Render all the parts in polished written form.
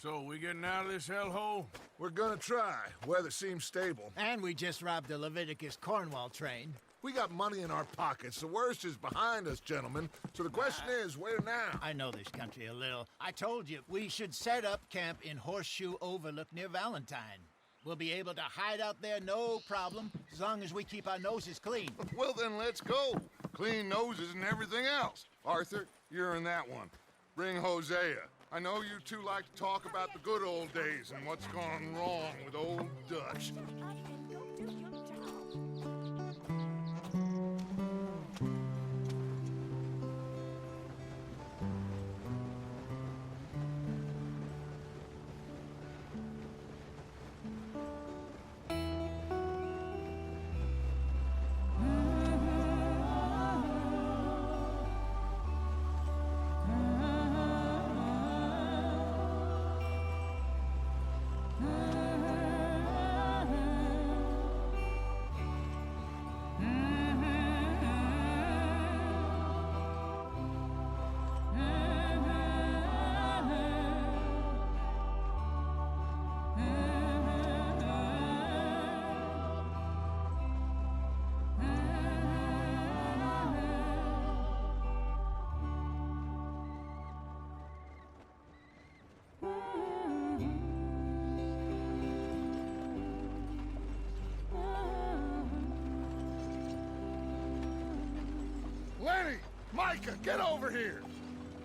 So, we getting out of this hellhole? We're gonna try. Weather seems stable. And we just robbed the Leviticus Cornwall train. We got money in our pockets. The worst is behind us, gentlemen. So the question is, where now? I know this country a little. I told you, we should set up camp in Horseshoe Overlook near Valentine. We'll be able to hide out there, no problem, as long as we keep our noses clean. Well, then let's go. Clean noses and everything else. Arthur, you're in that one. Bring Hosea. I know you two like to talk about the good old days and what's gone wrong with old Dutch. Lenny! Micah, get over here!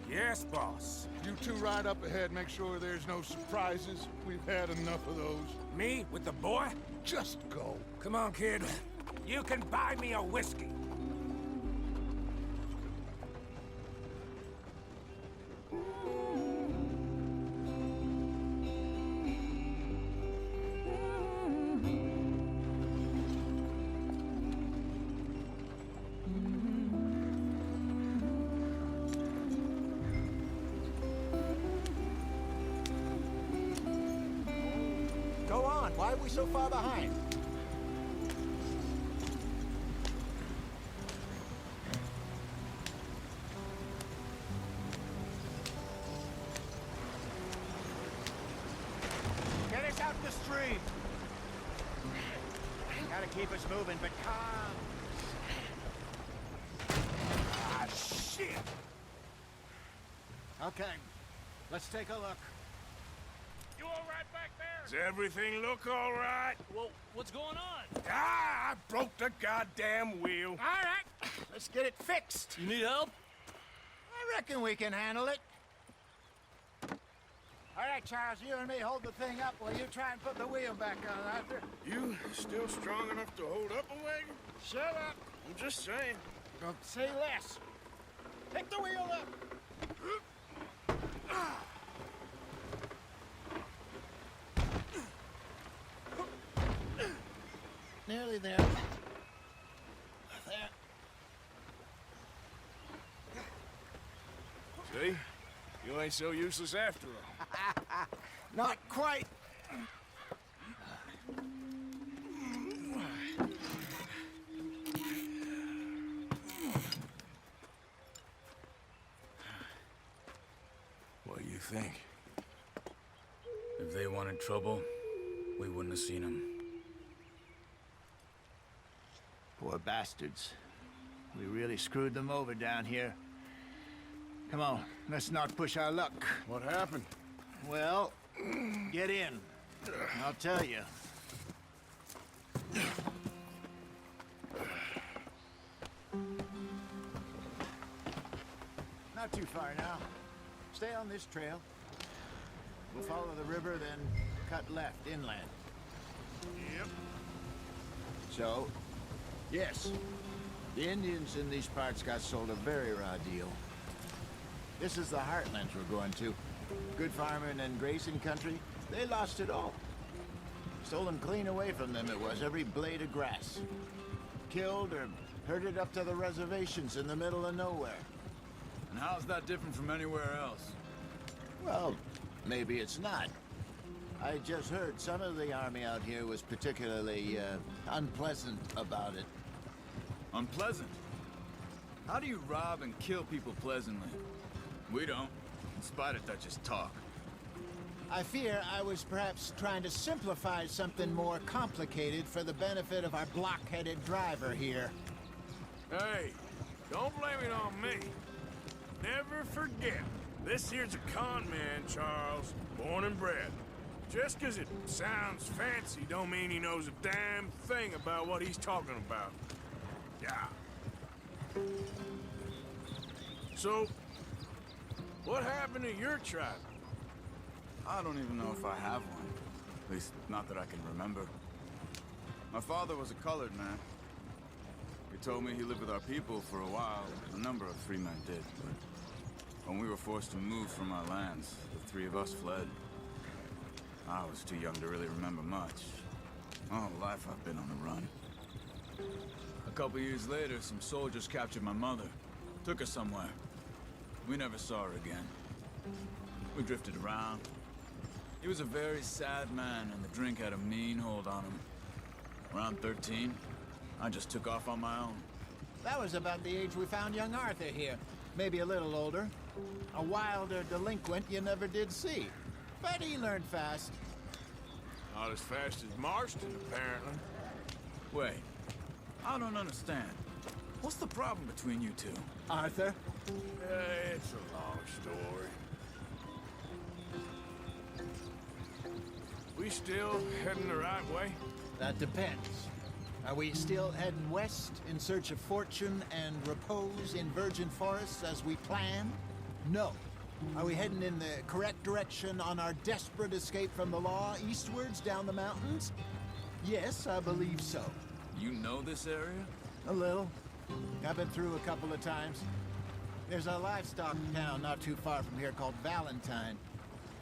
Yes, boss. You two ride up ahead, make sure there's no surprises. We've had enough of those. Me with the boy? Just go. Come on, kid. You can buy me a whiskey. Go on, why are we so far behind? Get us out the stream! Gotta keep us moving, but calm. Ah, shit! Okay, let's take a look. You all right back there? Does everything look all right? Well, what's going on? Ah, I broke the goddamn wheel. All right, let's get it fixed. You need help? I reckon we can handle it. All right, Charles, you and me hold the thing up while you try and put the wheel back on, Arthur. You still strong enough to hold up a wagon? Shut up. I'm just saying. Don't say less. Pick the wheel up. Nearly there. There. See? You ain't so useless after all. Not quite. What do you think? If they wanted trouble, we wouldn't have seen them. Poor bastards. We really screwed them over down here. Come on, let's not push our luck. What happened? Well, get in. I'll tell you. Not too far now. Stay on this trail. We'll follow the river, then cut left inland. Yep. So, yes, the Indians in these parts got sold a very raw deal. This is the heartlands we're going to. Good farming and grazing country, they lost it all. Stolen clean away from them it was, every blade of grass. Killed or herded up to the reservations in the middle of nowhere. And how's that different from anywhere else? Well, maybe it's not. I just heard some of the army out here was particularly, unpleasant about it. Unpleasant? How do you rob and kill people pleasantly? We don't, in spite of Dutch's talk. I fear I was perhaps trying to simplify something more complicated for the benefit of our block-headed driver here. Hey, don't blame it on me. Never forget, this here's a con man, Charles, born and bred. Just 'cause it sounds fancy don't mean he knows a damn thing about what he's talking about. Yeah. So, what happened to your tribe? I don't even know if I have one. At least, not that I can remember. My father was a colored man. He told me he lived with our people for a while. A number of free men did, but when we were forced to move from our lands, the three of us fled. I was too young to really remember much. All life I've been on the run. A couple years later, some soldiers captured my mother. Took her somewhere. We never saw her again. We drifted around. He was a very sad man, and the drink had a mean hold on him. Around 13, I just took off on my own. That was about the age we found young Arthur here. Maybe a little older. A wilder delinquent you never did see. But he learned fast. Not as fast as Marston, apparently. Wait, I don't understand. What's the problem between you two? Arthur? It's a long story. We still heading the right way? That depends. Are we still heading west in search of fortune and repose in virgin forests as we planned? No. Are we heading in the correct direction on our desperate escape from the law eastwards down the mountains? Yes, I believe so. You know this area? A little. I've been through a couple of times. There's a livestock town not too far from here called Valentine.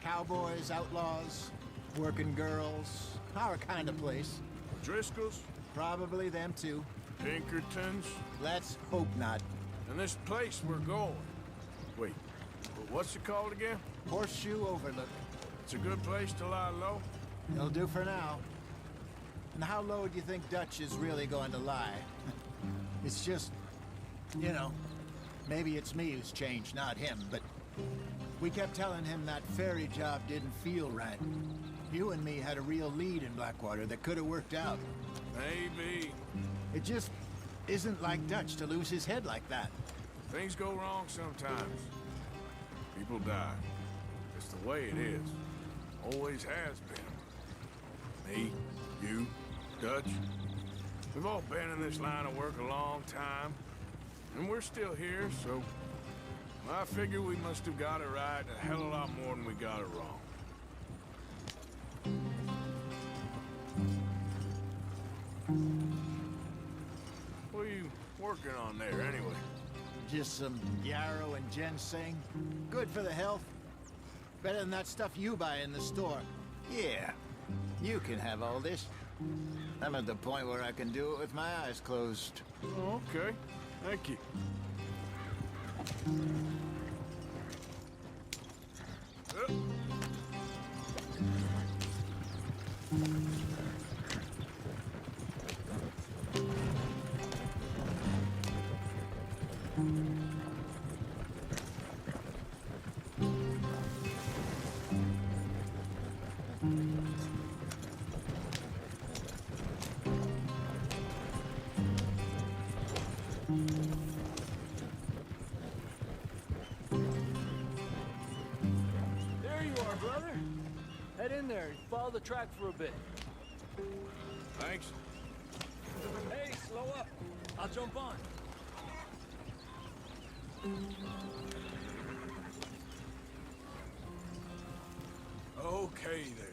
Cowboys, outlaws, working girls, our kind of place. Driscoll's? Probably them too. Pinkertons? Let's hope not. And this place we're going. Wait, what's it called again? Horseshoe Overlook. It's a good place to lie low? It'll do for now. And how low do you think Dutch is really going to lie? It's just, you know, maybe it's me who's changed, not him, but we kept telling him that ferry job didn't feel right. You and me had a real lead in Blackwater that could have worked out. Maybe. It just isn't like Dutch to lose his head like that. Things go wrong sometimes. People die. It's the way it is. Always has been. Me, you, Dutch. We've all been in this line of work a long time. And we're still here, so I figure we must have got it right a hell of a lot more than we got it wrong. What are you working on there, anyway? Just some yarrow and ginseng. Good for the health. Better than that stuff you buy in the store. Yeah, you can have all this. I'm at the point where I can do it with my eyes closed. Oh, okay. Thank you. There you are, brother. Head in there and follow the track for a bit. Thanks. Hey, slow up. I'll jump on. Okay, there.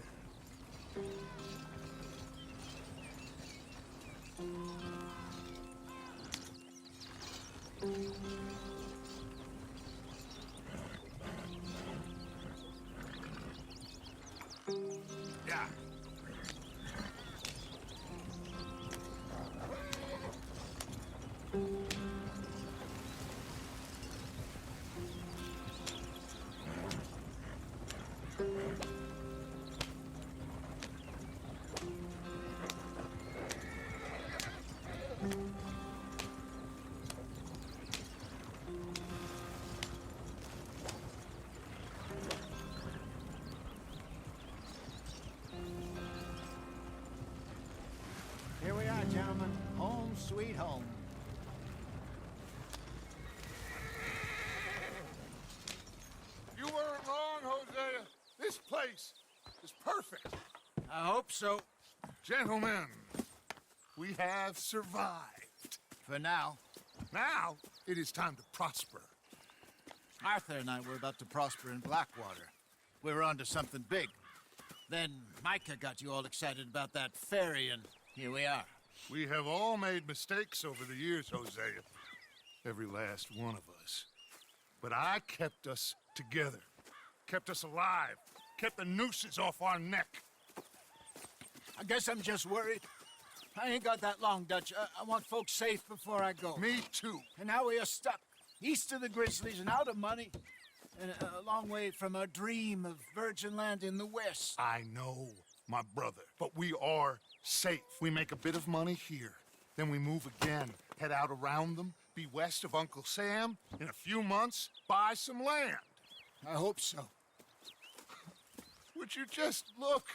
Yeah. This place is perfect. I hope so. Gentlemen, we have survived. For now. Now, it is time to prosper. Arthur and I were about to prosper in Blackwater. We were onto something big. Then Micah got you all excited about that ferry, and here we are. We have all made mistakes over the years, Hosea. Every last one of us. But I kept us together. Kept us alive. Kept the nooses off our neck. I guess I'm just worried. I ain't got that long, Dutch. I want folks safe before I go. Me too. And now we are stuck, east of the Grizzlies and out of money, and a long way from our dream of virgin land in the west. I know, my brother, but we are safe. We make a bit of money here, then we move again, head out around them, be west of Uncle Sam, in a few months, buy some land. I hope so. Would you just look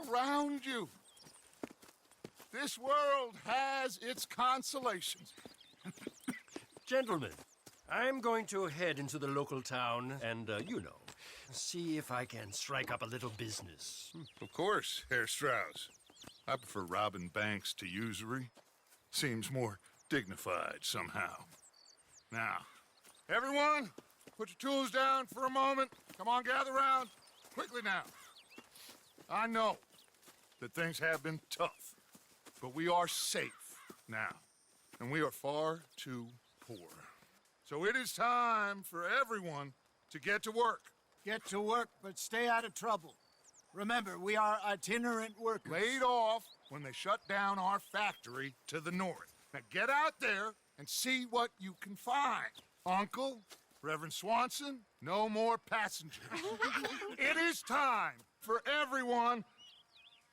around you? This world has its consolations. Gentlemen, I'm going to head into the local town and, see if I can strike up a little business. Of course, Herr Strauss. I prefer robbing banks to usury. Seems more dignified somehow. Now, everyone, put your tools down for a moment. Come on, gather round. Quickly now. I know that things have been tough, but we are safe now, and we are far too poor. So it is time for everyone to get to work. Get to work, but stay out of trouble. Remember, we are itinerant workers. Laid off when they shut down our factory to the north. Now get out there and see what you can find. Uncle, Reverend Swanson, no more passengers. It is time for everyone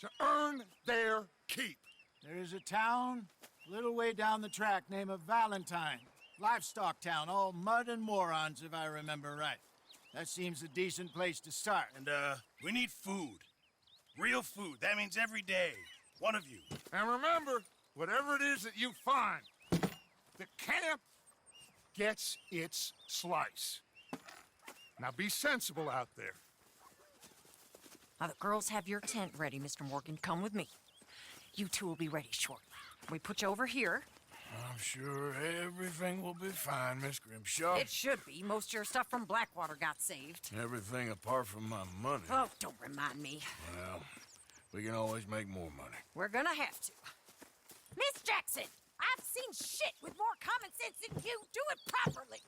to earn their keep. There is a town a little way down the track named Valentine. Livestock town, all mud and morons, if I remember right. That seems a decent place to start. And, we need food. Real food. That means every day. One of you. And remember, whatever it is that you find, the camp gets its slice. Now be sensible out there. Now, the girls have your tent ready, Mr. Morgan. Come with me. You two will be ready shortly. We put you over here. I'm sure everything will be fine, Miss Grimshaw. It should be. Most of your stuff from Blackwater got saved. Everything apart from my money. Oh, don't remind me. Well, we can always make more money. We're gonna have to. Miss Jackson, I've seen shit with more common sense than you. Do it properly.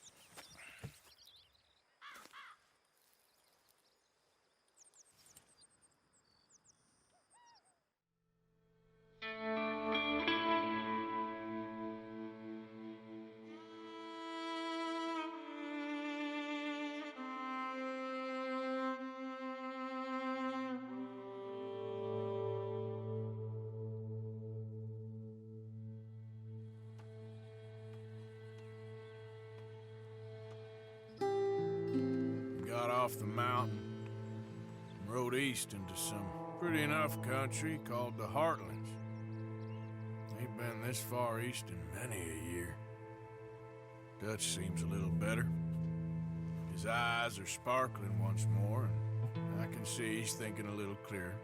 Got off the mountain and rode east into some pretty enough country called the Heartlands. Ain't been this far east in many a year. Dutch seems a little better. His eyes are sparkling once more, and I can see he's thinking a little clearer.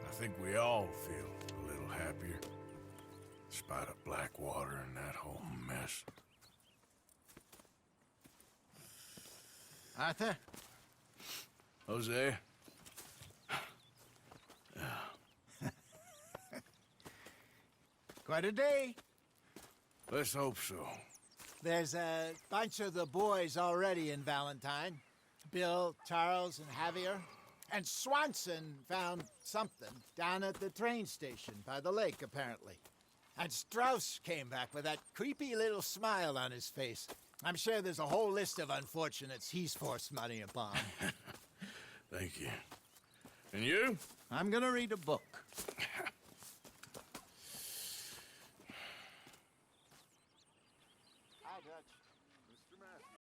I think we all feel a little happier, in spite of Blackwater and that whole mess. Arthur? Jose? Quite a day. Let's hope so. There's a bunch of the boys already in Valentine. Bill, Charles, and Javier. And Swanson found something down at the train station by the lake, apparently. And Strauss came back with that creepy little smile on his face. I'm sure there's a whole list of unfortunates he's forced money upon. Thank you. And you? I'm gonna read a book.